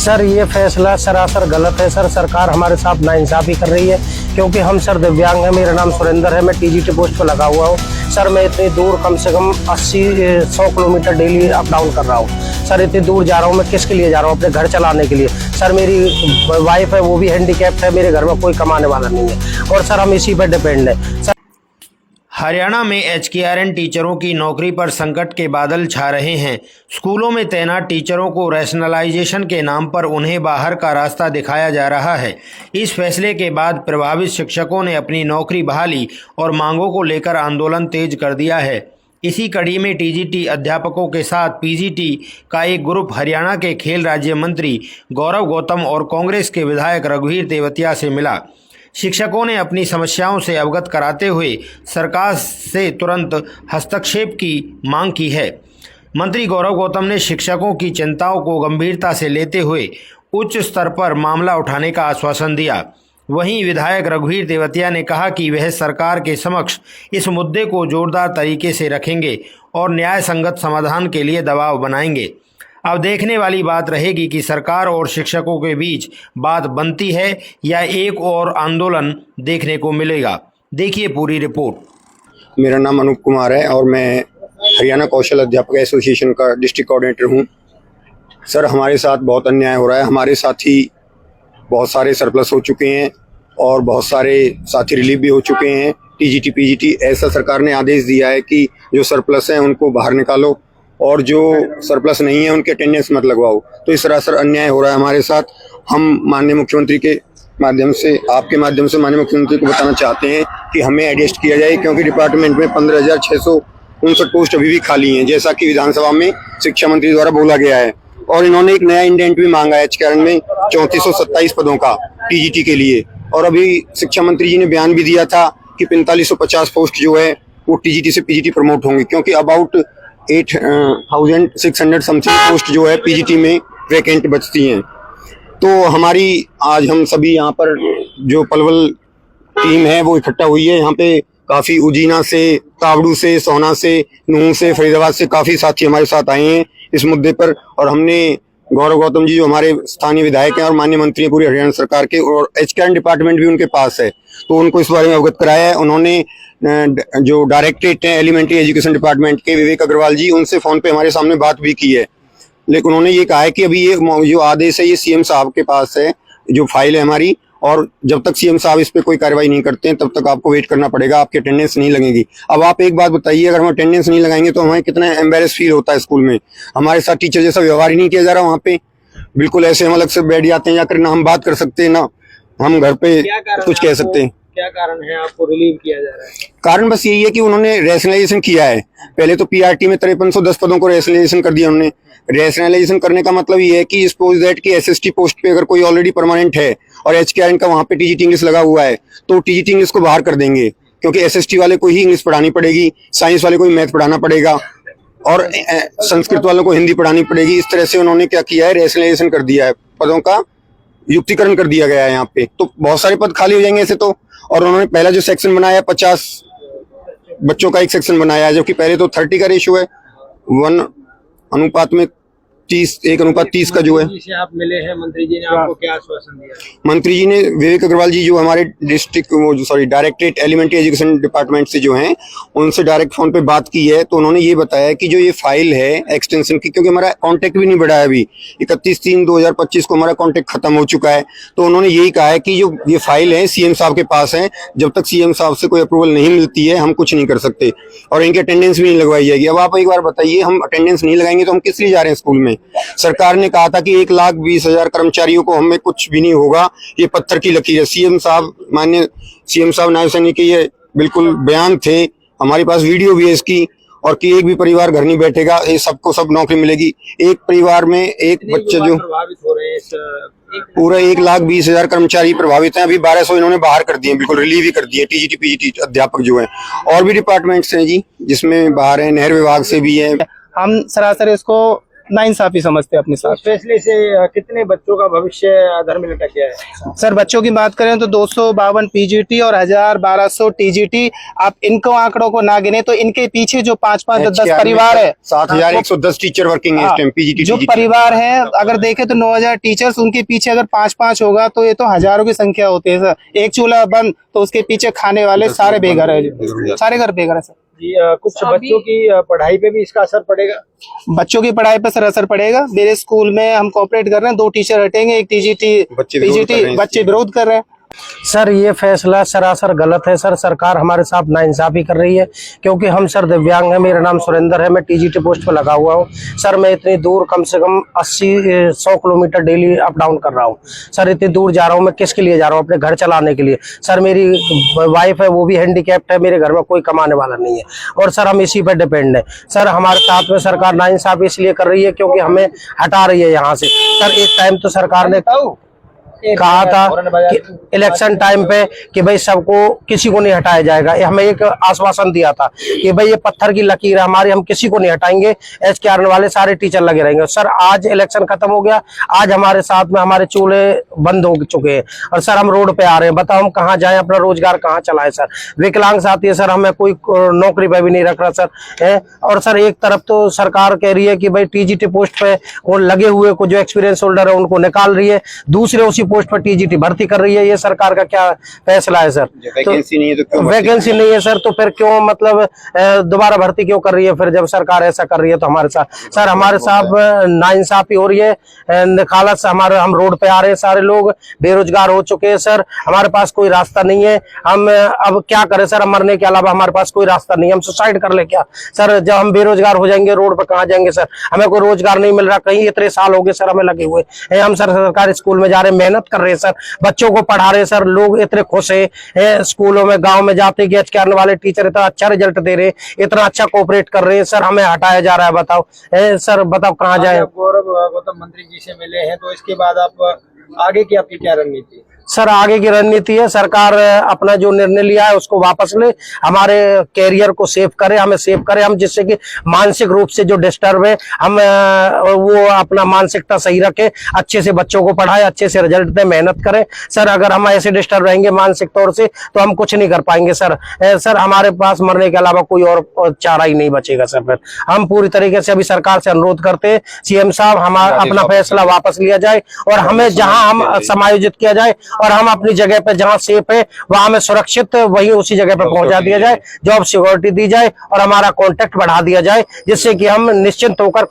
Sir ये फैसला सरासर गलत है सर। सरकार हमारे साथ नाइंसाफी कर रही है, क्योंकि हम सर दिव्यांग हैं। मेरा नाम सुरेंद्र है, मैं टीजीटी पोस्ट पर लगा हुआ हूँ सर। मैं इतनी दूर कम से कम 80-100 किलोमीटर डेली अप डाउन कर रहा हूँ सर। इतनी दूर जा रहा हूँ मैं किसके लिए जा रहा हूँ? अपने घर चलाने के लिए सर। मेरी वाइफ है, वो भी हैंडीकैप्ड है। मेरे घर में कोई कमाने वाला नहीं है और सर हम इसी पर डिपेंड है सर। हरियाणा में एचकेआरएन टीचरों की नौकरी पर संकट के बादल छा रहे हैं। स्कूलों में तैनात टीचरों को रैशनलाइजेशन के नाम पर उन्हें बाहर का रास्ता दिखाया जा रहा है। इस फैसले के बाद प्रभावित शिक्षकों ने अपनी नौकरी बहाली और मांगों को लेकर आंदोलन तेज कर दिया है। इसी कड़ी में टीजीटी अध्यापकों के साथ पीजीटी का एक ग्रुप हरियाणा के खेल राज्य मंत्री गौरव गौतम और कांग्रेस के विधायक रघुवीर तेवतिया से मिला। शिक्षकों ने अपनी समस्याओं से अवगत कराते हुए सरकार से तुरंत हस्तक्षेप की मांग की है। मंत्री गौरव गौतम ने शिक्षकों की चिंताओं को गंभीरता से लेते हुए उच्च स्तर पर मामला उठाने का आश्वासन दिया। वहीं विधायक रघुवीर तेवतिया ने कहा कि वह सरकार के समक्ष इस मुद्दे को जोरदार तरीके से रखेंगे और न्याय संगत समाधान के लिए दबाव बनाएंगे। अब देखने वाली बात रहेगी कि सरकार और शिक्षकों के बीच बात बनती है या एक और आंदोलन देखने को मिलेगा। देखिए पूरी रिपोर्ट। मेरा नाम अनूप कुमार है और मैं हरियाणा कौशल अध्यापक एसोसिएशन का डिस्ट्रिक्ट कोऑर्डिनेटर हूं। सर हमारे साथ बहुत अन्याय हो रहा है। हमारे साथी बहुत सारे सरप्लस हो चुके हैं और बहुत सारे साथी रिलीव भी हो चुके हैं। टीजीटी पीजीटी ऐसा सरकार ने आदेश दिया है कि जो सरप्लस हैं उनको बाहर निकालो और जो सरप्लस नहीं है उनके अटेंडेंस मत लगवाओ। तो इस तरह सर अन्याय हो रहा है हमारे साथ। हम माननीय मुख्यमंत्री के माध्यम से, आपके माध्यम से माननीय मुख्यमंत्री को बताना चाहते हैं कि हमें एडजस्ट किया जाए, क्योंकि डिपार्टमेंट में 15,659 पोस्ट अभी भी खाली हैं, जैसा कि विधानसभा में शिक्षा मंत्री द्वारा बोला गया है। और इन्होंने एक नया इंडेंट भी मांगा है एचकेआरएन में 3427 पदों का टीजीटी के लिए। और अभी शिक्षा मंत्री जी ने बयान भी दिया था कि 4550 पोस्ट जो है वो टीजीटी से पीजीटी प्रमोट होंगी, क्योंकि अबाउट 8,600 समथिंग पोस्ट जो है पीजीटी में वैकेंट बचती हैं। तो हमारी आज हम सभी यहाँ पर जो पलवल टीम है वो इकट्ठा हुई है। यहाँ पे काफ़ी उजीना से, तावड़ू से, सोहना से, नूह से, फरीदाबाद से काफ़ी साथी हमारे साथ आए हैं इस मुद्दे पर। और हमने गौरव गौतम जी जो हमारे स्थानीय विधायक हैं और माननीय मंत्री हैं पूरी हरियाणा सरकार के, और एचकेआरएन डिपार्टमेंट भी उनके पास है, तो उनको इस बारे में अवगत कराया है। उन्होंने जो डायरेक्टरेट है एलिमेंट्री एजुकेशन डिपार्टमेंट के विवेक अग्रवाल जी, उनसे फोन पे हमारे सामने बात भी की है। लेकिन उन्होंने ये कहा है कि अभी ये जो आदेश है ये सीएम साहब के पास है, जो फाइल है हमारी, और जब तक सीएम साहब इस पे कोई कार्रवाई नहीं करते हैं तब तक आपको वेट करना पड़ेगा, आपकी अटेंडेंस नहीं लगेगी। अब आप एक बात बताइए, अगर हम अटेंडेंस नहीं लगाएंगे तो हमें कितना एम्बेरस फील होता है स्कूल में। हमारे साथ टीचर जैसा व्यवहार ही नहीं किया जा रहा वहाँ पे। बिल्कुल ऐसे हम अलग से बैठ जाते हैं, जाकर ना हम बात कर सकते हैं ना हम घर पे कुछ कह सकते हैं। क्या कारण है आपको रिलीव किया जा रहा है? कारण बस यही है कि उन्होंने रैशनलाइजेशन किया है। पहले तो पीआरटी में 5310 पदों को रैशनलाइजेशन कर दिया उन्होंने। रैशनलाइजेशन करने का मतलब ये है कि सपोज दैट कि एसएसटी पोस्ट पे अगर कोई ऑलरेडी परमानेंट है और एचकेआरएन का वहाँ पे टीजीटी इंग्लिश लगा हुआ है, तो टीजीटी इंग्लिश को बाहर कर देंगे, क्योंकि एसएसटी वाले को ही इंग्लिश पढ़ानी पड़ेगी, साइंस वाले को ही मैथ पढ़ाना पड़ेगा और संस्कृत वालों को हिंदी पढ़ानी पड़ेगी। इस तरह से उन्होंने क्या किया है, रैशनलाइजेशन कर दिया है, पदों का युक्तिकरण कर दिया गया है यहाँ पे। तो बहुत सारे पद खाली हो जाएंगे ऐसे तो। और उन्होंने पहला जो सेक्शन बनाया 50 बच्चों का एक सेक्शन बनाया है, जबकि पहले तो 30 का रेशियो है, 1:30 का जो है। जिसे आप मिले हैं, मंत्री जी ने आपको क्या आश्वासन दिया? मंत्री जी ने, विवेक अग्रवाल जी जो हमारे डायरेक्टरेट एलिमेंट्री एजुकेशन डिपार्टमेंट से जो हैं, उनसे डायरेक्ट फोन पे बात की है। तो उन्होंने ये बताया कि जो ये फाइल है एक्सटेंशन की, क्योंकि हमारा कॉन्टेक्ट भी नहीं बढ़ा है अभी, 31/3/2025 को हमारा कॉन्टेक्ट खत्म हो चुका है। तो उन्होंने यही कहा है कि जो ये फाइल है सीएम साहब के पास है, जब तक सीएम साहब से कोई अप्रूवल नहीं मिलती है हम कुछ नहीं कर सकते, और इनकी अटेंडेंस भी नहीं लगवाई जाएगी। अब आप एक बार बताइए, हम अटेंडेंस नहीं लगाएंगे तो हम किस लिए जा रहे हैं स्कूल में? सरकार ने कहा था कि 1,20,000 कर्मचारियों को हमें कुछ भी नहीं होगा, ये पत्थर की लकीर है। सीएम साहब, माननीय सीएम साहब नायब सैनिक के ये बिल्कुल बयान थे, हमारे पास वीडियो भी है इसकी, और कि एक भी परिवार घर नहीं बैठेगा, ये सबको सब नौकरी मिलेगी। एक परिवार में एक बच्चा जो प्रभावित हो रहे हैं, पूरा 1,20,000 कर्मचारी प्रभावित हैं। अभी 1200 इन्होंने बाहर कर दिए, बिल्कुल रिलीव ही कर दिए टीजीटी पीजीटी अध्यापक जो है। और भी डिपार्टमेंट्स हैं जी जिसमें बाहर है, नहर विभाग से भी है। हम सरासर इसको नाइंसाफी समझते हैं अपने साथ। इस फैसले से कितने बच्चों का भविष्य अधर में लटक गया है? सर बच्चों की बात करें तो 252 पीजीटी और 1200 टीजीटी, आप इनको आंकड़ों को ना गिने तो इनके पीछे जो 5-5 10 परिवार है, 7110 टीचर वर्किंग है इस टाइम पीजीटी जो परिवार है, अगर देखें तो 9000 टीचर्स, उनके पीछे अगर 5-5 होगा तो ये तो हजारों की संख्या होती है सर। एक चूल्हा बंद तो उसके पीछे खाने वाले सारे बेघर है, सारे घर बेघर है सर जी। कुछ बच्चों की पढ़ाई पे भी इसका असर पड़ेगा? बच्चों की पढ़ाई पर सर असर पड़ेगा। मेरे स्कूल में हम कोऑपरेट कर रहे हैं, 2 टीचर हटेंगे, एक टीजीटी पीजीटी, बच्चे विरोध कर रहे हैं। सर ये फैसला सरासर गलत है सर। सरकार हमारे साथ नाइंसाफी कर रही है, क्योंकि हम सर दिव्यांग हैं। मेरा नाम सुरेंद्र है, मैं टीजीटी पोस्ट पर लगा हुआ हूँ सर। मैं इतनी दूर कम से कम 80-100 किलोमीटर डेली अप डाउन कर रहा हूँ सर। इतनी दूर जा रहा हूँ मैं किसके लिए जा रहा हूँ? अपने घर चलाने के लिए सर। मेरी वाइफ है, वो भी हैंडीकैप्ड है, मेरे घर में कोई कमाने वाला नहीं है और सर हम इसी पर डिपेंड है सर। हमारे साथ में सरकार नाइंसाफी इसलिए कर रही है क्योंकि हमें हटा रही है यहाँ से सर। एक टाइम तो सरकार ने कहा था कि इलेक्शन टाइम पे कि भाई सबको, किसी को नहीं हटाया जाएगा। हमें एक आश्वासन दिया था कि भाई ये पत्थर की लकीर है हमारी, हम किसी को नहीं हटाएंगे, एचकेआरएन वाले सारे टीचर लगे रहेंगे सर। आज इलेक्शन खत्म हो गया, आज हमारे साथ में हमारे चूल्हे बंद हो चुके हैं और सर हम रोड पे आ रहे हैं। बताओ हम कहाँ जाएं, अपना रोजगार कहाँ चलाएं सर? विकलांग साथी है सर, हमें कोई नौकरी पे भी नहीं रख रहा सर। और सर एक तरफ तो सरकार कह रही है कि भाई टीजीटी पोस्ट पे वो लगे हुए को जो एक्सपीरियंस होल्डर है उनको निकाल रही है, दूसरे उसी पोस्ट पर टीजीटी भर्ती कर रही है। ये सरकार का क्या फैसला है सर? वैकेंसी नहीं है तो क्यों वैकेंसी नहीं है सर, तो फिर क्यों मतलब दोबारा भर्ती क्यों कर रही है? फिर जब सरकार ऐसा कर रही है तो हमारे साथ सर, हमारे साथ नाइंसाफी हो रही है। निखालस हमारे, हम रोड पे आ रहे हैं, सारे लोग बेरोजगार हो चुके हैं सर। हमारे पास कोई रास्ता नहीं है, हम अब क्या करें सर? हम मरने के अलावा हमारे पास कोई रास्ता नहीं है। हम सुसाइड कर ले क्या सर? जब हम बेरोजगार हो जाएंगे रोड पर कहाँ जाएंगे सर? हमें कोई रोजगार नहीं मिल रहा कहीं, इतने साल हो गए सर हमें लगे हुए। हम सर सरकारी स्कूल में जा रहे हैं, मेहनत कर रहे हैं सर, बच्चों को पढ़ा रहे सर। लोग इतने खुश है स्कूलों में, गांव में जाते कि एचकेआरएन वाले टीचर इतना अच्छा रिजल्ट दे रहे, इतना अच्छा कोऑपरेट कर रहे हैं सर। हमें हटाया जा रहा है, बताओ सर, बताओ कहाँ जाए? गौरव गौतम मंत्री जी से मिले हैं, तो इसके बाद आप आगे की आपकी क्या रणनीति? सर आगे की रणनीति है, सरकार अपना जो निर्णय लिया है उसको वापस ले, हमारे कैरियर को सेव करे, हमें सेव करे हम, जिससे कि मानसिक रूप से जो डिस्टर्ब है हम वो अपना मानसिकता सही रखे, अच्छे से बच्चों को पढ़ाए, अच्छे से रिजल्ट दे, मेहनत करें सर। अगर हम ऐसे डिस्टर्ब रहेंगे मानसिक तौर से तो हम कुछ नहीं कर पाएंगे सर। सर हमारे पास मरने के अलावा कोई और चारा ही नहीं बचेगा सर। फिर हम पूरी तरीके से अभी सरकार से अनुरोध करते हैं, सीएम साहब हमारा अपना फैसला वापस लिया जाए और हमें जहां हम समायोजित किया जाए और हम अपनी जगह पे जहां सेफ है वहां हमें सुरक्षित वही उसी जगह पे पहुंचा दिया जाए, जॉब सिक्योरिटी दी जाए और हमारा कॉन्टेक्ट बढ़ा दिया जाए, जिससे कि हम निश्चिंत होकर